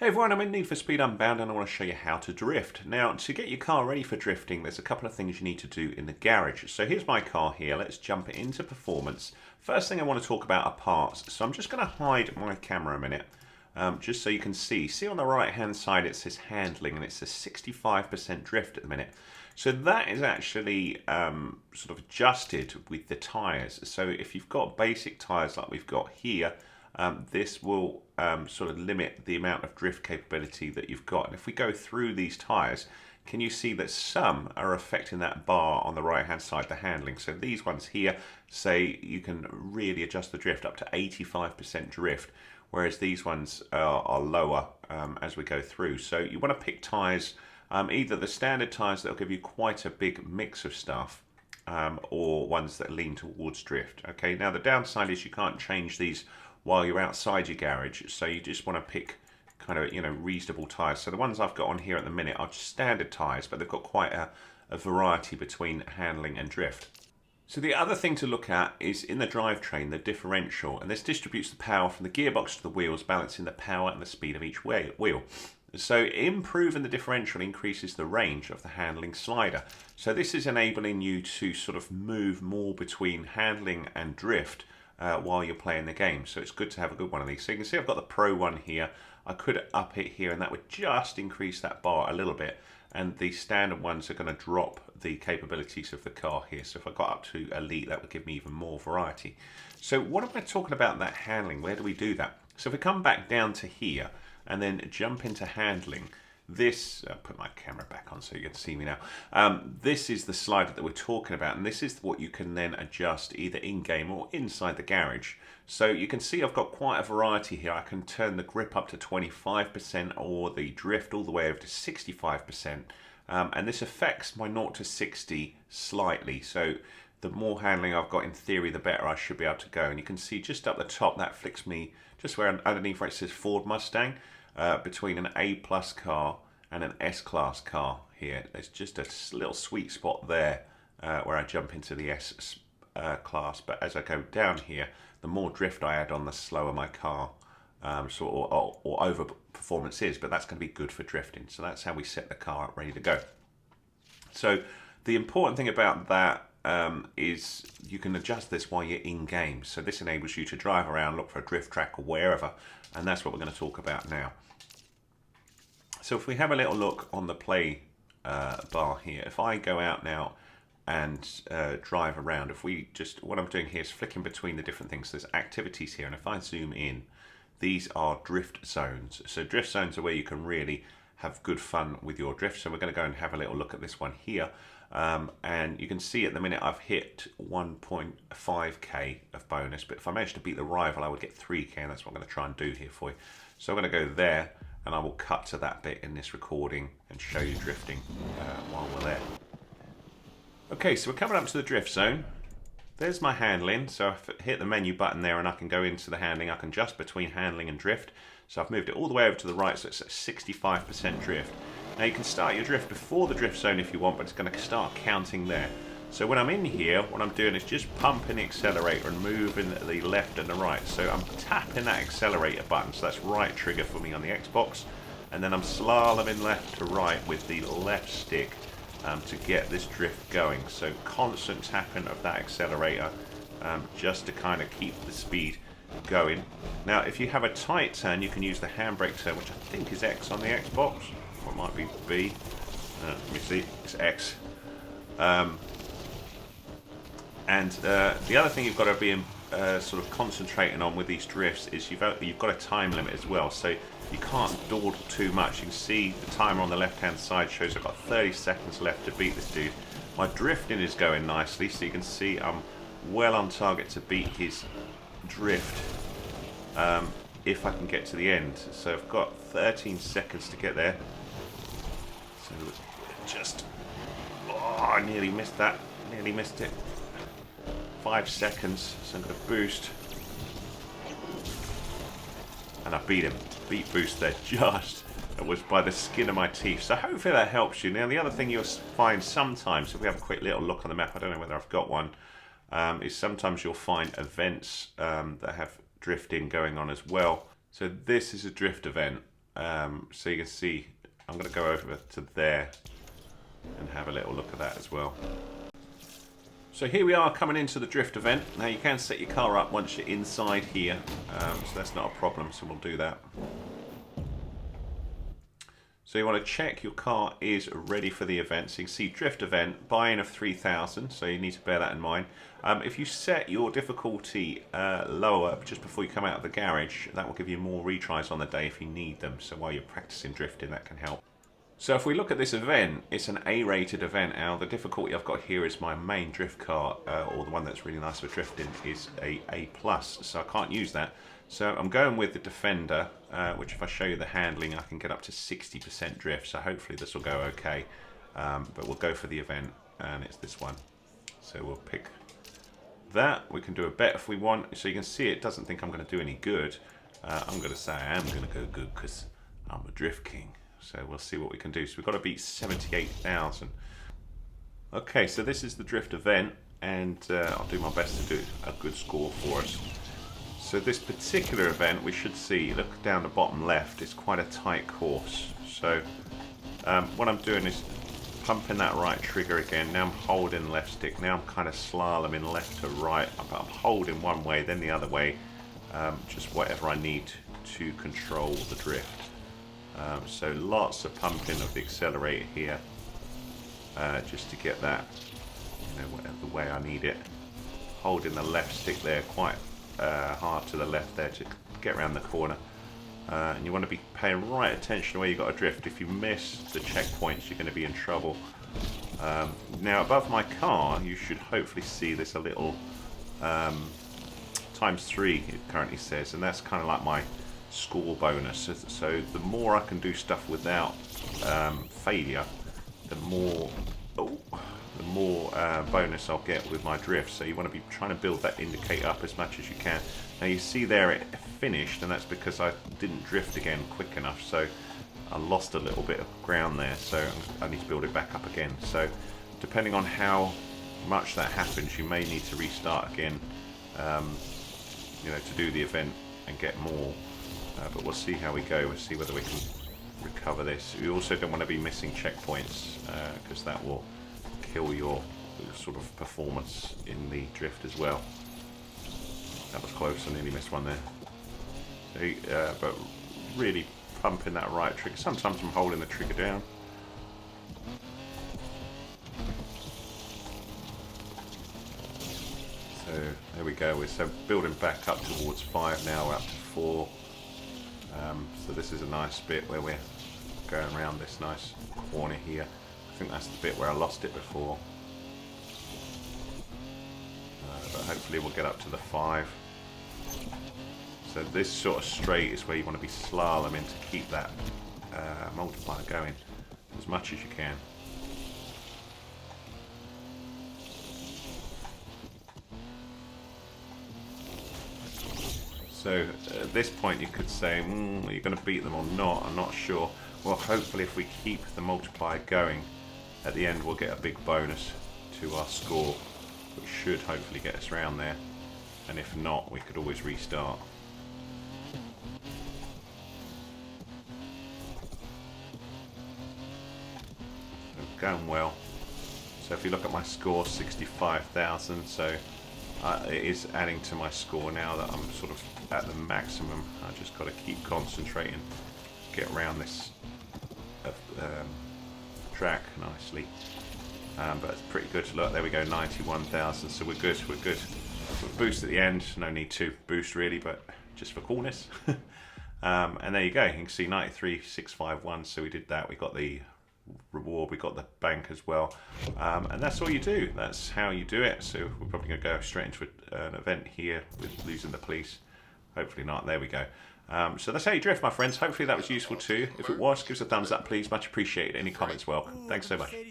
Hey everyone, I'm in Need For Speed Unbound and I want to show you how to drift. Now, to get your car ready for drifting, there's a couple of things you need to do in the garage. So here's my car here. Let's jump into performance. First thing I want to talk about are parts. So I'm just going to hide my camera a minute, just so you can see. See on the right hand side it says handling and it says 65% drift at the minute. So that is actually sort of adjusted with the tyres. So if you've got basic tyres like we've got here, this will sort of limit the amount of drift capability that you've got. And if we go through these tyres, can you see that some are affecting that bar on the right hand side, the handling? So these ones here say you can really adjust the drift up to 85% drift, whereas these ones are lower as we go through. So you want to pick tyres, either the standard tyres that will give you quite a big mix of stuff, or ones that lean towards drift. Okay, now the downside is you can't change these while you're outside your garage, so you just want to pick kind of, reasonable tyres. So the ones I've got on here at the minute are just standard tyres, but they've got quite a variety between handling and drift. So the other thing to look at is in the drivetrain, the differential, and this distributes the power from the gearbox to the wheels, balancing the power and the speed of each wheel. So improving the differential increases the range of the handling slider. So this is enabling you to sort of move more between handling and drift while you're playing the game. So it's good to have a good one of these. So you can see I've got the Pro one here. I could up it here and that would just increase that bar a little bit. And the standard ones are going to drop the capabilities of the car here. So if I got up to Elite, that would give me even more variety. So what am I talking about that handling? Where do we do that? So if we come back down to here and then jump into handling, this, I'll put my camera back on so you can see me now. This is the slider that we're talking about, and this is what you can then adjust either in-game or inside the garage. So you can see I've got quite a variety here. I can turn the grip up to 25% or the drift all the way over to 65%. And this affects my 0 to 60 slightly. So the more handling I've got in theory, the better I should be able to go. And you can see just up the top, that flicks me just where underneath where it says Ford Mustang. Between an A-plus car and an S-class car here. There's just a little sweet spot there where I jump into the S class, but as I go down here, the more drift I add on, the slower my car or over performance is, but that's going to be good for drifting. So that's how we set the car up ready to go. So the important thing about that is you can adjust this while you're in game. So this enables you to drive around, look for a drift track or wherever, and that's what we're going to talk about now. So if we have a little look on the play bar here, if I go out now and drive around, what I'm doing here is flicking between the different things. There's activities here, and if I zoom in, these are drift zones. So drift zones are where you can really have good fun with your drift. So we're going to go and have a little look at this one here. And you can see at the minute I've hit 1.5k of bonus, but if I manage to beat the rival I would get 3k, and that's what I'm going to try and do here for you. So I'm going to go there and I will cut to that bit in this recording and show you drifting while we're there. Okay, so we're coming up to the drift zone. There's my handling, so I've hit the menu button there and I can go into the handling. I can adjust between handling and drift. So I've moved it all the way over to the right, so it's at 65% drift. Now you can start your drift before the drift zone if you want, but it's going to start counting there. So when I'm in here, what I'm doing is just pumping the accelerator and moving the left and the right. So I'm tapping that accelerator button, so that's right trigger for me on the Xbox. And then I'm slaloming left to right with the left stick to get this drift going. So constant tapping of that accelerator just to kind of keep the speed going. Now if you have a tight turn, you can use the handbrake turn, which I think is X on the Xbox, or it might be B. Let me see, it's X. And the other thing you've got to be sort of concentrating on with these drifts is you've got a time limit as well, so you can't dawdle too much. You can see the timer on the left hand side shows I've got 30 seconds left to beat this dude. My drifting is going nicely, so you can see I'm well on target to beat his drift if I can get to the end. So I've got 13 seconds to get there. So just, I nearly missed that, nearly missed it. 5 seconds, so I'm going to boost, and I beat him. Beat boost there, just, it was by the skin of my teeth. So hopefully that helps you. Now the other thing you'll find sometimes, if we have a quick little look on the map, I don't know whether I've got one, is sometimes you'll find events that have drifting going on as well. So this is a drift event, So you can see, I'm going to go over to there and have a little look at that as well. So here we are coming into the drift event. Now you can set your car up once you're inside here, so that's not a problem, so we'll do that. So you want to check your car is ready for the event. So you can see drift event, buy-in of 3,000, so you need to bear that in mind. If you set your difficulty lower just before you come out of the garage, that will give you more retries on the day if you need them. So while you're practicing drifting, that can help. So if we look at this event, it's an A-rated event. Now the difficulty I've got here is my main drift car, or the one that's really nice for drifting, is a A+, so I can't use that. So I'm going with the Defender, which if I show you the handling, I can get up to 60% drift, so hopefully this will go okay. But we'll go for the event, and it's this one. So we'll pick that. We can do a bet if we want. So you can see it doesn't think I'm going to do any good. I'm going to say I am going to go good because I'm a drift king. So we'll see what we can do. So we've got to beat 78,000. Okay, so this is the drift event, and I'll do my best to do a good score for us. So this particular event, we should see, look down the bottom left, it's quite a tight course. So what I'm doing is pumping that right trigger again. Now I'm holding left stick. Now I'm kind of slaloming left to right. I'm holding one way, then the other way. Just whatever I need to control the drift. So lots of pumping of the accelerator here, just to get that, the way I need it. Holding the left stick there quite hard to the left there to get around the corner. And you want to be paying right attention to where you got to drift. If you miss the checkpoints, you're going to be in trouble. Now above my car, you should hopefully see this a little ×3 it currently says, and that's kind of like my score bonus. So the more I can do stuff without failure, the more bonus I'll get with my drift. So you want to be trying to build that indicator up as much as you can. Now you see there it finished, and that's because I didn't drift again quick enough, so I lost a little bit of ground there, so I need to build it back up again. So depending on how much that happens, you may need to restart again, to do the event and get more. But we'll see how we go. We'll see whether we can recover this. We also don't want to be missing checkpoints, because that will kill your sort of performance in the drift as well. That was close. I nearly missed one there. So, but really pumping that right trigger. Sometimes I'm holding the trigger down. So there we go. We're building back up towards 5 now. We're up to 4. So this is a nice bit where we're going around this nice corner here. I think that's the bit where I lost it before. But hopefully we'll get up to the 5. So this sort of straight is where you want to be slaloming to keep that multiplier going as much as you can. So at this point you could say, are you going to beat them or not? I'm not sure. Well, hopefully if we keep the multiplier going, at the end we'll get a big bonus to our score, which should hopefully get us around there. And if not, we could always restart. So going well. So if you look at my score, 65,000. So it is adding to my score now that I'm sort of at the maximum. I just got to keep concentrating, get around this track nicely. But it's pretty good. Look, there we go, 91,000. So we're good. We're good. Boost at the end. No need to boost really, but just for coolness. And there you go. You can see 93,651. So we did that. We got the reward, we got the bank as well, and that's all you do. That's how you do it. So we're probably going to go straight into an event here with losing the police. Hopefully not. There we go. So that's how you drift, my friends. Hopefully that was useful too. If it was, give us a thumbs up please, much appreciated. Any comments welcome. Thanks so much.